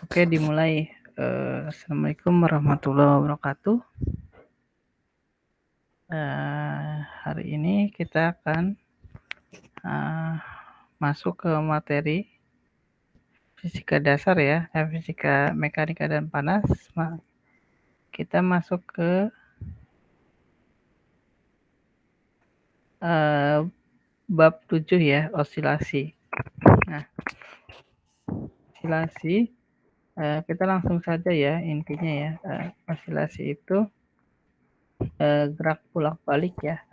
Oke, dimulai. Assalamualaikum warahmatullahi wabarakatuh. Hari ini kita akan masuk ke materi fisika dasar ya, fisika mekanika dan panas. Kita masuk ke bab 7 ya, osilasi. Nah, osilasi kita langsung saja ya intinya ya. Osilasi itu gerak bolak-balik ya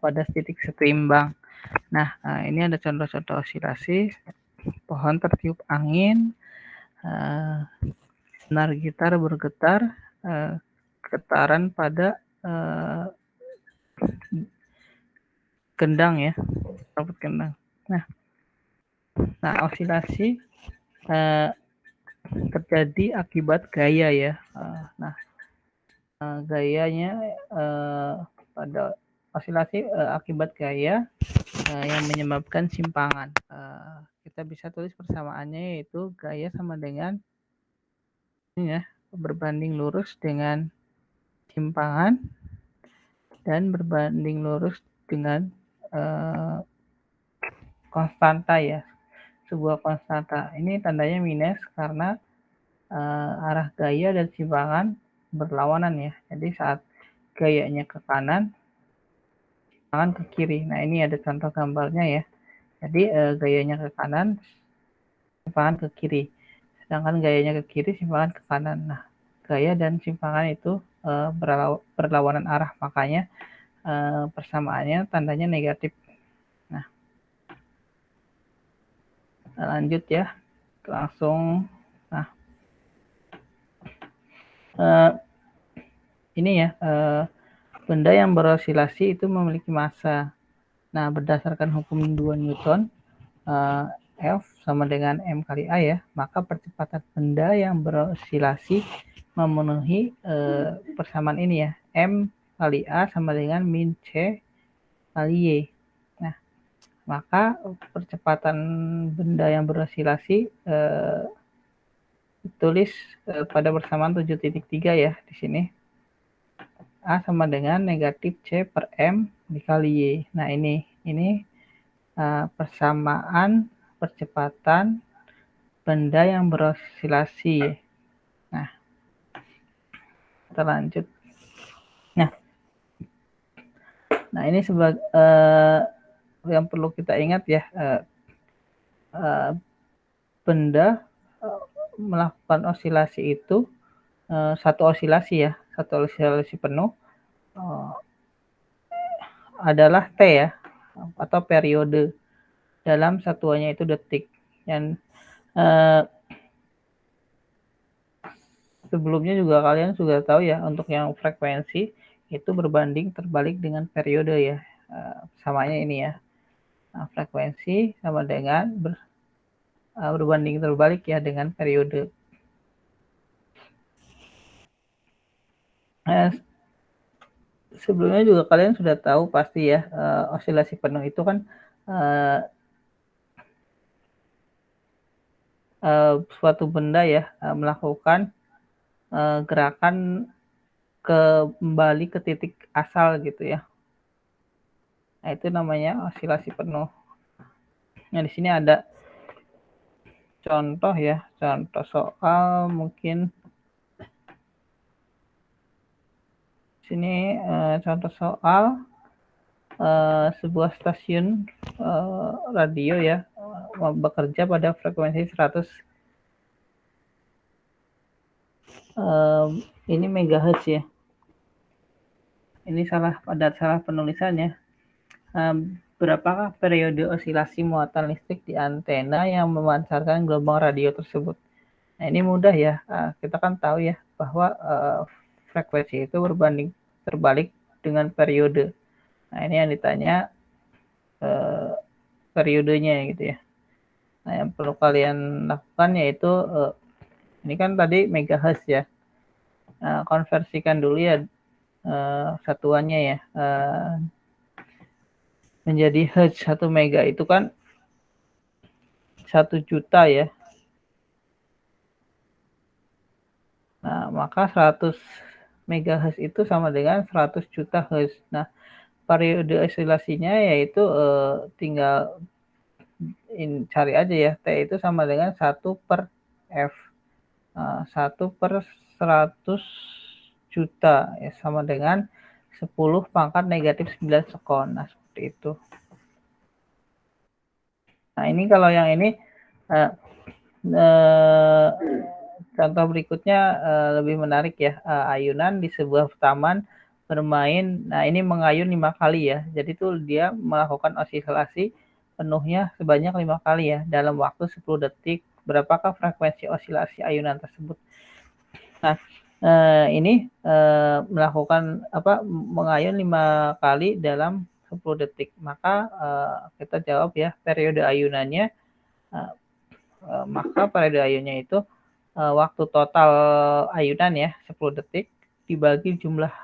pada titik seimbang. Nah, ini ada contoh-contoh osilasi. Pohon tertiup angin, senar gitar bergetar, getaran pada gendang ya, robot gendang. Nah, osilasi terjadi akibat gaya ya. Gayanya pada osilasi akibat gaya yang menyebabkan simpangan. Kita bisa tulis persamaannya yaitu gaya sama dengan ini ya, berbanding lurus dengan simpangan dan berbanding lurus dengan konstanta ya, sebuah konstanta. Ini tandanya minus karena arah gaya dan simpangan berlawanan ya. Jadi saat gayanya ke kanan, simpangan ke kiri. Nah, ini ada contoh gambarnya ya. Jadi gayanya ke kanan, simpangan ke kiri. Sedangkan gayanya ke kiri, simpangan ke kanan. Nah, gaya dan simpangan itu berlawanan arah, makanya persamaannya tandanya negatif. Nah, lanjut ya, langsung. Nah, ini ya, benda yang berosilasi itu memiliki massa. Nah, berdasarkan hukum 2 Newton, F sama dengan M kali A ya, maka percepatan benda yang berosilasi memenuhi persamaan ini ya, M kali A sama dengan min C kali Y. Nah, maka percepatan benda yang berosilasi ditulis pada persamaan 7.3 ya di sini. A sama dengan negatif C per M dikali Y. Nah, ini persamaan percepatan benda yang berosilasi. Nah, kita lanjut. Nah, ini sebagai yang perlu kita ingat ya, benda melakukan osilasi itu satu osilasi penuh adalah T ya, atau periode. Dalam satuannya itu detik. Dan sebelumnya juga kalian sudah tahu ya, untuk yang frekuensi itu berbanding terbalik dengan periode ya. Samanya ini ya. Nah, frekuensi sama dengan berbanding terbalik ya dengan periode. Sebelumnya juga kalian sudah tahu pasti ya, osilasi penuh itu kan suatu benda ya melakukan gerakan kembali ke titik asal gitu ya. Nah, itu namanya osilasi penuh. Nah, di sini ada contoh ya, contoh soal mungkin. Sini contoh soal sebuah stasiun radio ya bekerja pada frekuensi 100 ini megahertz ya. Ini salah penulisannya. Berapakah periode osilasi muatan listrik di antena yang memancarkan gelombang radio tersebut? Nah, ini mudah ya. Kita kan tahu ya bahwa frekuensi itu berbanding terbalik dengan periode. Nah, ini yang ditanya periodenya gitu ya. Nah, yang perlu kalian lakukan yaitu ini kan tadi megahertz ya. Konversikan dulu ya satuannya ya. Menjadi hertz. 1 mega itu kan 1 juta ya. Nah, maka 100 MHz itu sama dengan 100 juta Hz. Nah, periode oscilasinya yaitu tinggal cari aja ya, T itu sama dengan 1/F. 1/100 juta ya, sama dengan 10 pangkat negatif 9 sekon. Nah, seperti itu. Nah, ini kalau yang ini contoh berikutnya lebih menarik ya. Ayunan di sebuah taman bermain. Nah, ini mengayun 5 kali ya. Jadi tuh dia melakukan osilasi penuhnya sebanyak 5 kali ya dalam waktu 10 detik. Berapakah frekuensi osilasi ayunan tersebut? Nah, ini melakukan mengayun 5 kali dalam 10 detik. Maka kita jawab ya, periode ayunannya, maka periode ayunnya itu waktu total ayunan ya 10 detik dibagi jumlah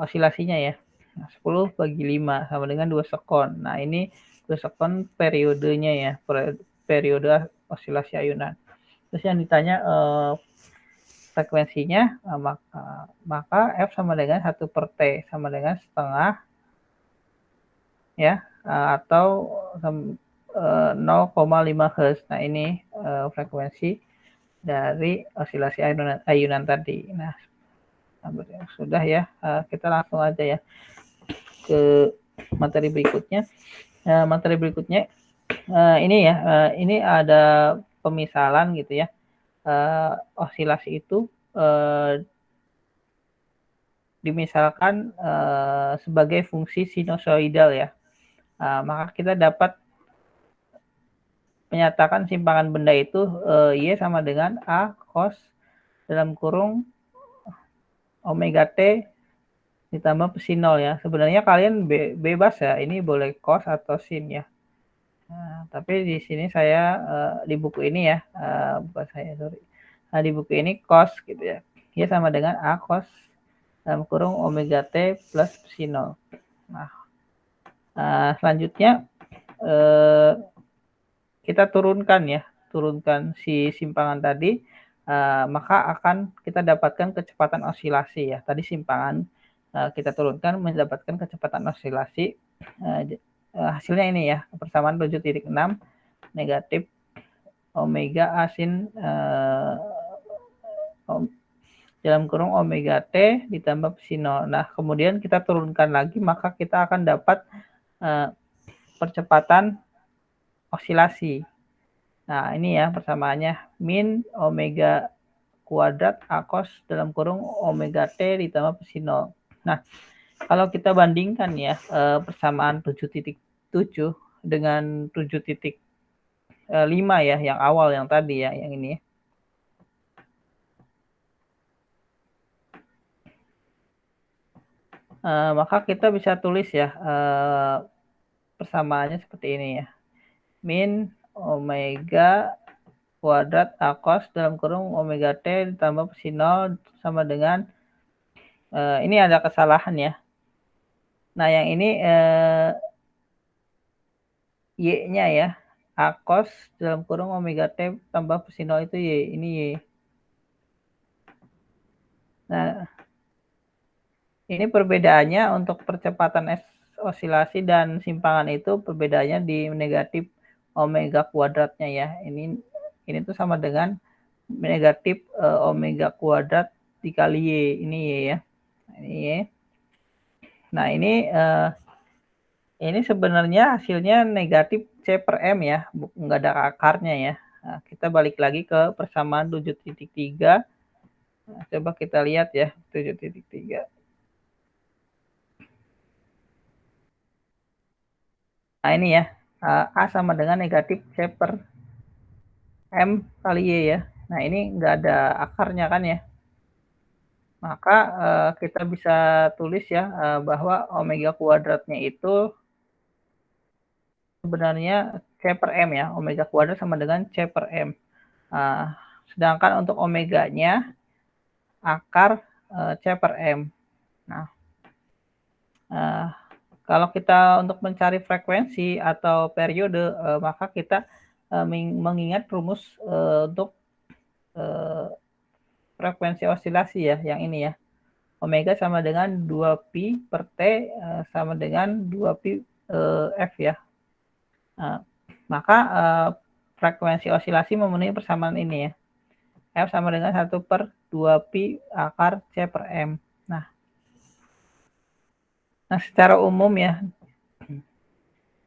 osilasinya ya. Nah, 10 bagi 5 sama dengan 2 sekon. Nah, ini 2 sekon periodenya ya, periode osilasi ayunan. Terus yang ditanya frekuensinya, maka F sama dengan 1/T sama dengan setengah ya, atau 0,5 Hz. Nah, ini frekuensi dari osilasi ayunan tadi. Nah, sudah ya, kita langsung aja ya ke materi berikutnya. Materi berikutnya ini ya, ini ada pemisalan gitu ya. Osilasi itu dimisalkan sebagai fungsi sinusoidal ya. Maka kita dapat menyatakan simpangan benda itu Y sama dengan A cos dalam kurung omega T ditambah sin 0 ya. Sebenarnya kalian bebas ya, ini boleh cos atau sin ya. Nah, tapi di sini saya di buku ini ya, bukan saya, sorry. Nah, di buku ini cos gitu ya. Y sama dengan A cos dalam kurung omega T plus sin 0. Nah, selanjutnya kita turunkan si simpangan tadi, maka akan kita dapatkan kecepatan osilasi ya. Tadi simpangan kita turunkan mendapatkan kecepatan osilasi. Hasilnya ini ya, persamaan 7.6 negatif omega A sin dalam kurung omega T ditambah sin 0. Nah, kemudian kita turunkan lagi, maka kita akan dapat percepatan osilasi. Nah, ini ya persamaannya, min omega kuadrat A cos dalam kurung omega T ditambah sin 0. Nah, kalau kita bandingkan ya persamaan 7.7 dengan 7.5 ya, yang awal yang tadi ya, yang ini. Maka kita bisa tulis ya persamaannya seperti ini ya. Min omega kuadrat A cos dalam kurung omega T ditambah sin 0 sama dengan ini ada kesalahan ya. Nah, yang ini Y-nya ya. A cos dalam kurung omega T tambah sin 0 itu Y. Ini Y. Nah, ini perbedaannya untuk percepatan osilasi dan simpangan itu perbedaannya di negatif omega kuadratnya ya. Ini tuh sama dengan negatif omega kuadrat dikali Y. Ini Y ya. Ini Y. Nah, ini sebenarnya hasilnya negatif C/M ya, nggak ada akarnya ya. Nah, kita balik lagi ke persamaan 7.3. Nah, coba kita lihat ya, 7.3. Nah, ini ya, A sama dengan negatif C/M kali Y ya. Nah, ini nggak ada akarnya kan ya. Maka kita bisa tulis ya bahwa omega kuadratnya itu sebenarnya C/M ya. Omega kuadrat sama dengan C/M. Sedangkan untuk omeganya akar C/M. Nah, Kalau kita untuk mencari frekuensi atau periode, maka kita mengingat rumus untuk frekuensi osilasi ya, yang ini ya. Omega sama dengan 2pi per T sama dengan 2pi F ya. Maka frekuensi osilasi memenuhi persamaan ini ya. F sama dengan 1 per 2pi akar C per M. Nah, secara umum ya,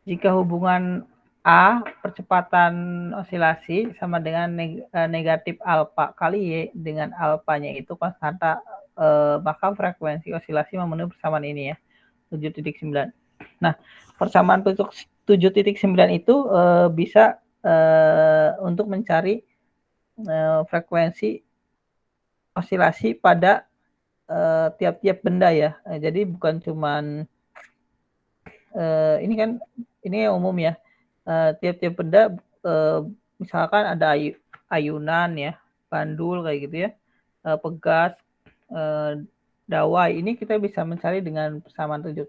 jika hubungan A percepatan osilasi sama dengan negatif alfa kali Y dengan alfanya itu konstanta, maka frekuensi osilasi memenuhi persamaan ini ya, 7.9. Nah, persamaan 7.9 itu bisa untuk mencari frekuensi osilasi pada tiap-tiap benda ya. Jadi bukan cuman ini kan ini umum ya. Tiap-tiap benda misalkan ada ayunan ya, bandul kayak gitu ya, pegas, dawai. Ini kita bisa mencari dengan persamaan 7.9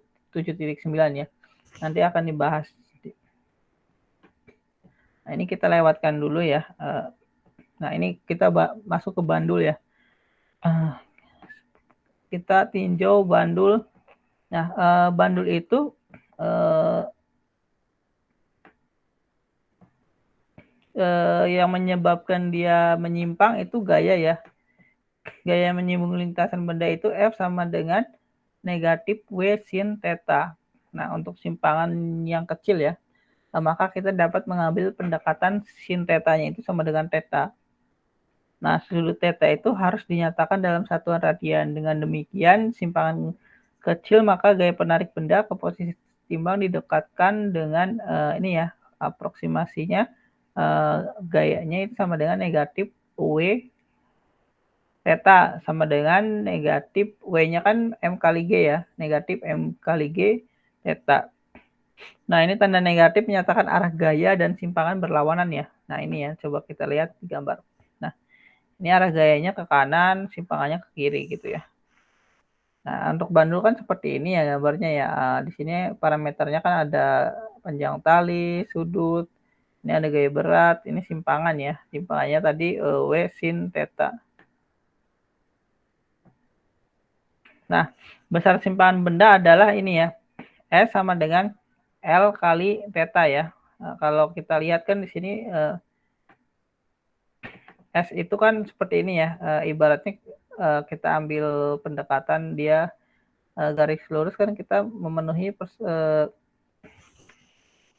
ya. Nanti akan dibahas. Nah, ini kita lewatkan dulu ya. Nah, ini kita masuk ke bandul ya. Kita tinjau bandul. Nah, bandul itu yang menyebabkan dia menyimpang itu gaya ya. Gaya menyimbang lintasan benda itu F sama dengan negatif W sin theta. Nah, untuk simpangan yang kecil ya, maka kita dapat mengambil pendekatan sin theta-nya itu sama dengan theta. Nah, sudut theta itu harus dinyatakan dalam satuan radian. Dengan demikian, simpangan kecil maka gaya penarik benda ke posisi timbang didekatkan dengan ini ya, aproksimasinya gayanya itu sama dengan negatif W theta sama dengan negatif W-nya kan M kali G ya, negatif M kali G theta. Nah, ini tanda negatif menyatakan arah gaya dan simpangan berlawanan ya. Nah, ini ya, coba kita lihat di gambar. Nah, ini arah gayanya ke kanan, simpangannya ke kiri gitu ya. Nah, untuk bandul kan seperti ini ya gambarnya ya. Di sini parameternya kan ada panjang tali, sudut, ini ada gaya berat, ini simpangan ya. Simpangannya tadi W sin theta. Nah, besar simpangan benda adalah ini ya, S sama dengan L kali theta ya. Nah, kalau kita lihat kan di sini S itu kan seperti ini ya, ibaratnya kita ambil pendekatan dia garis lurus kan kita memenuhi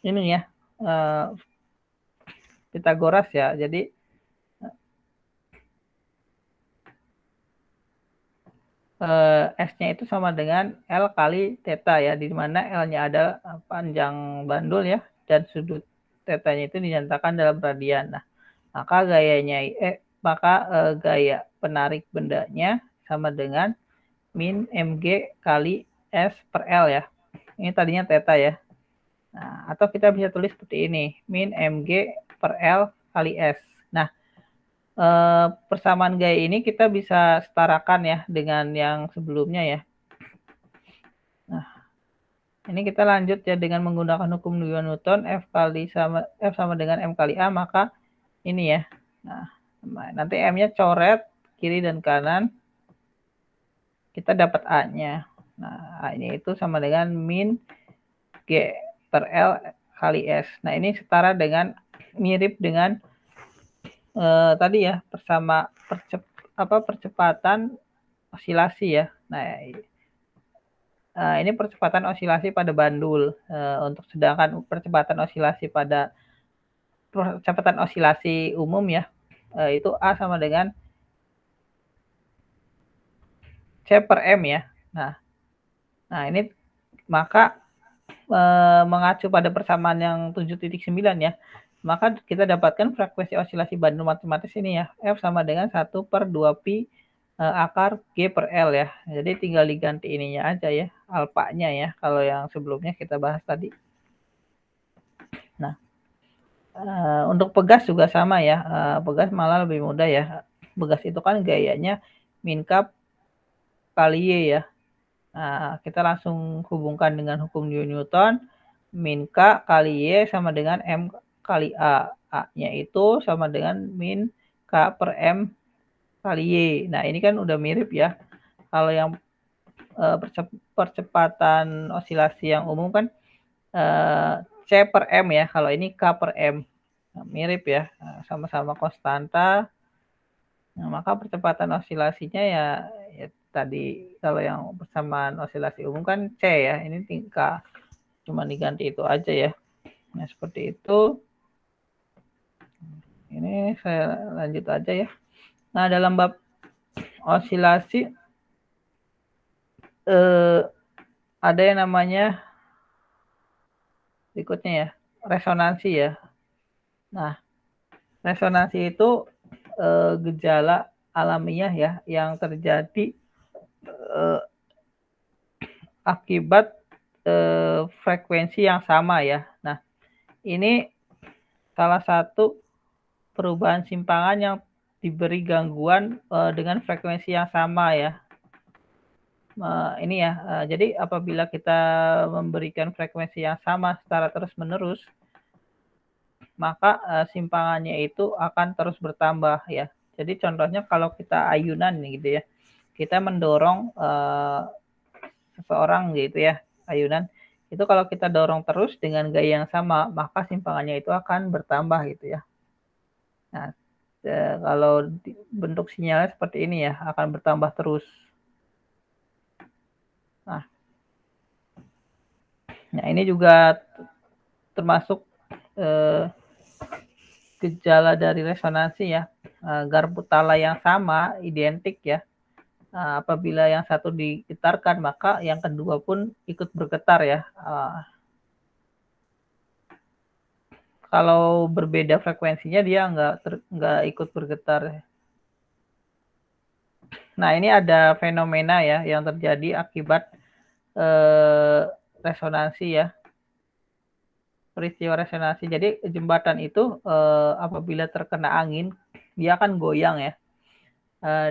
ini ya, Pitagoras ya. Jadi S-nya itu sama dengan L kali theta ya, di mana L-nya ada panjang bandul ya, dan sudut theta-nya itu dinyatakan dalam radian. Nah, maka gaya penarik bendanya sama dengan min mg kali S per L ya. Ini tadinya theta ya. Nah, atau kita bisa tulis seperti ini, min mg per L kali S. Nah, persamaan gaya ini kita bisa setarakan ya dengan yang sebelumnya ya. Nah, ini kita lanjut ya dengan menggunakan hukum 2 Newton, F sama dengan M kali A, maka ini ya. Nah, nanti M-nya coret kiri dan kanan, kita dapat A-nya. Nah, A-nya itu sama dengan min G per L kali S. Nah, ini setara dengan mirip dengan tadi ya, percepatan osilasi ya. Nah, ini percepatan osilasi pada bandul. Untuk sedangkan percepatan osilasi umum ya, itu A sama dengan C per M ya. Nah ini maka mengacu pada persamaan yang 7.9 ya, maka kita dapatkan frekuensi osilasi bandul matematis ini ya, F sama dengan 1 per 2pi akar G per L ya. Jadi tinggal diganti ininya aja ya, alfanya ya, kalau yang sebelumnya kita bahas tadi. Nah, untuk pegas juga sama ya, pegas malah lebih mudah ya. Pegas itu kan gayanya min K kali Y ya. Nah, kita langsung hubungkan dengan hukum Newton, min K kali Y sama dengan M kali A. A-nya itu sama dengan min K per M kali Y. Nah, ini kan udah mirip ya. Kalau yang percepatan osilasi yang umum kan C per M ya. Kalau ini K per M. Nah, mirip ya, sama-sama konstanta. Nah, maka percepatan osilasinya ya tadi kalau yang persamaan osilasi umum kan C ya, ini tingkat cuma diganti itu aja ya. Nah, seperti itu. Ini saya lanjut aja ya. Nah, dalam bab osilasi ada yang namanya berikutnya ya, resonansi ya. Nah, resonansi itu gejala alamiah ya yang terjadi akibat frekuensi yang sama ya. Nah, ini salah satu perubahan simpangan yang diberi gangguan dengan frekuensi yang sama ya. Ini ya, jadi apabila kita memberikan frekuensi yang sama secara terus-menerus, maka simpangannya itu akan terus bertambah ya. Jadi contohnya kalau kita ayunan nih gitu ya, kita mendorong seseorang gitu ya, ayunan, itu kalau kita dorong terus dengan gaya yang sama, maka simpangannya itu akan bertambah gitu ya. Nah, kalau bentuk sinyalnya seperti ini ya, akan bertambah terus. Nah, ini juga termasuk gejala dari resonansi ya. Garpu tala yang sama, identik ya. Apabila yang satu digetarkan, maka yang kedua pun ikut bergetar ya. Kalau berbeda frekuensinya dia nggak ikut bergetar. Nah, ini ada fenomena ya yang terjadi akibat resonansi ya. Peristiwa resonansi. Jadi jembatan itu apabila terkena angin, dia akan goyang ya.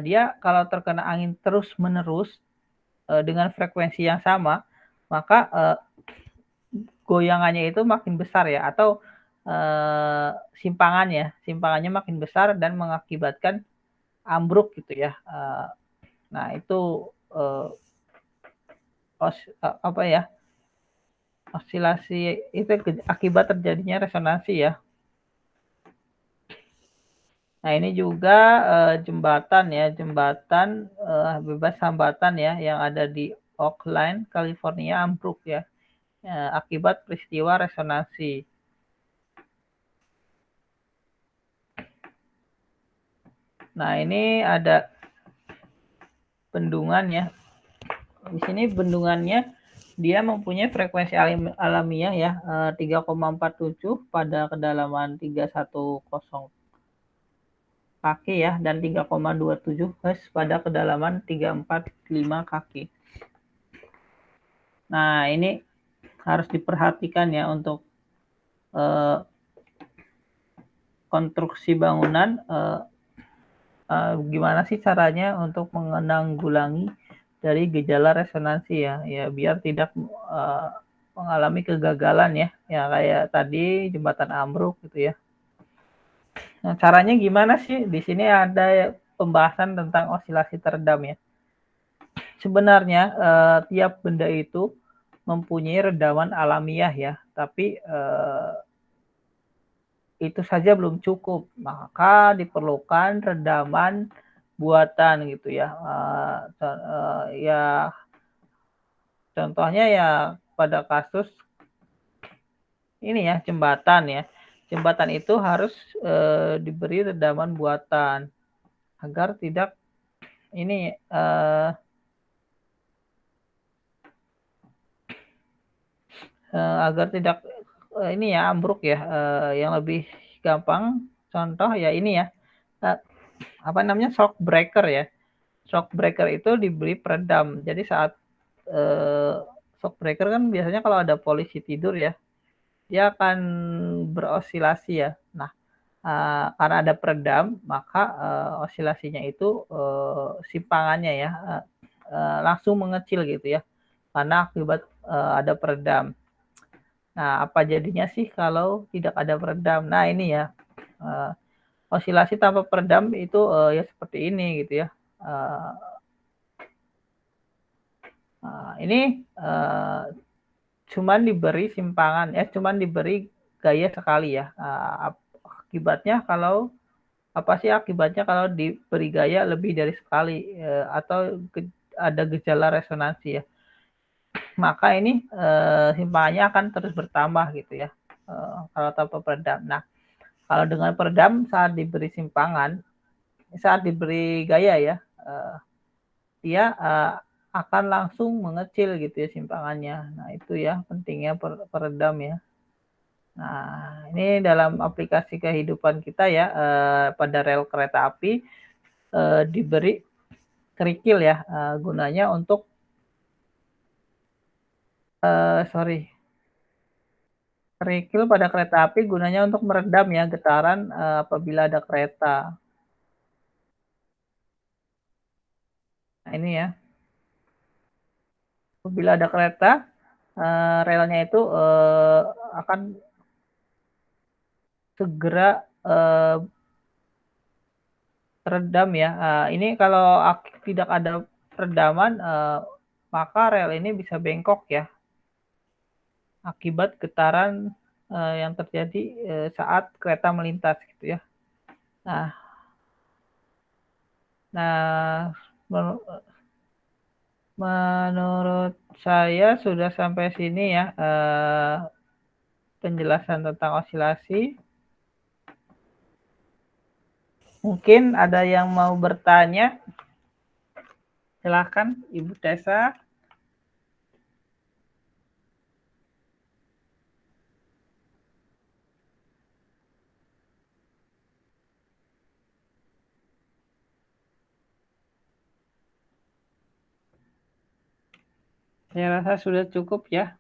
Dia kalau terkena angin terus-menerus dengan frekuensi yang sama, maka goyangannya itu makin besar ya, atau simpangannya makin besar dan mengakibatkan ambruk gitu ya. Nah, itu apa ya? Osilasi itu akibat terjadinya resonansi ya. Nah, ini juga jembatan ya, jembatan bebas hambatan ya yang ada di Oakland, California ambruk ya, akibat peristiwa resonansi. Nah, ini ada bendungan ya. Di sini bendungannya dia mempunyai frekuensi alamiah ya 3,47 pada kedalaman 310 kaki ya, dan 3,27 Hz pada kedalaman 345 kaki. Nah, ini harus diperhatikan ya untuk konstruksi bangunan. Gimana sih caranya untuk menanggulangi dari gejala resonansi ya, biar tidak mengalami kegagalan ya, kayak tadi jembatan ambruk gitu ya. Nah, caranya gimana sih? Di sini ada pembahasan tentang osilasi teredam ya. Sebenarnya tiap benda itu mempunyai redaman alamiah ya, tapi itu saja belum cukup, maka diperlukan redaman buatan gitu ya. Ya contohnya ya pada kasus ini ya, jembatan ya. Jembatan itu harus diberi redaman buatan agar tidak ini agar tidak ini ya ambruk ya. Yang lebih gampang contoh ya ini ya, apa namanya, shock breaker ya. Shock breaker itu diberi peredam. Jadi saat shock breaker kan biasanya kalau ada polisi tidur ya, dia akan berosilasi ya. Nah, karena ada peredam, maka osilasinya itu simpangannya ya langsung mengecil gitu ya. karena akibat ada peredam. Nah, apa jadinya sih kalau tidak ada peredam? Nah, ini ya, osilasi tanpa peredam itu ya seperti ini gitu ya. Uh, ini cuman diberi simpangan, cuman diberi gaya sekali ya. Akibatnya kalau apa sih akibatnya kalau diberi gaya lebih dari sekali atau ada gejala resonansi ya, maka ini simpangannya akan terus bertambah gitu ya kalau tanpa peredam. Nah, kalau dengan peredam saat diberi simpangan, saat diberi gaya ya, dia akan langsung mengecil gitu ya simpangannya. Nah, itu ya pentingnya peredam ya. Nah, ini dalam aplikasi kehidupan kita ya, pada rel kereta api diberi kerikil ya, gunanya untuk sorry, kerikil pada kereta api gunanya untuk meredam ya getaran apabila ada kereta. Nah, ini ya, apabila ada kereta, relnya itu akan segera teredam ya. Ini kalau tidak ada peredaman, maka rel ini bisa bengkok ya akibat getaran yang terjadi saat kereta melintas gitu ya. Nah, nah menurut saya sudah sampai sini ya penjelasan tentang osilasi. Mungkin ada yang mau bertanya? Silakan Ibu Tessa. Saya rasa sudah cukup ya.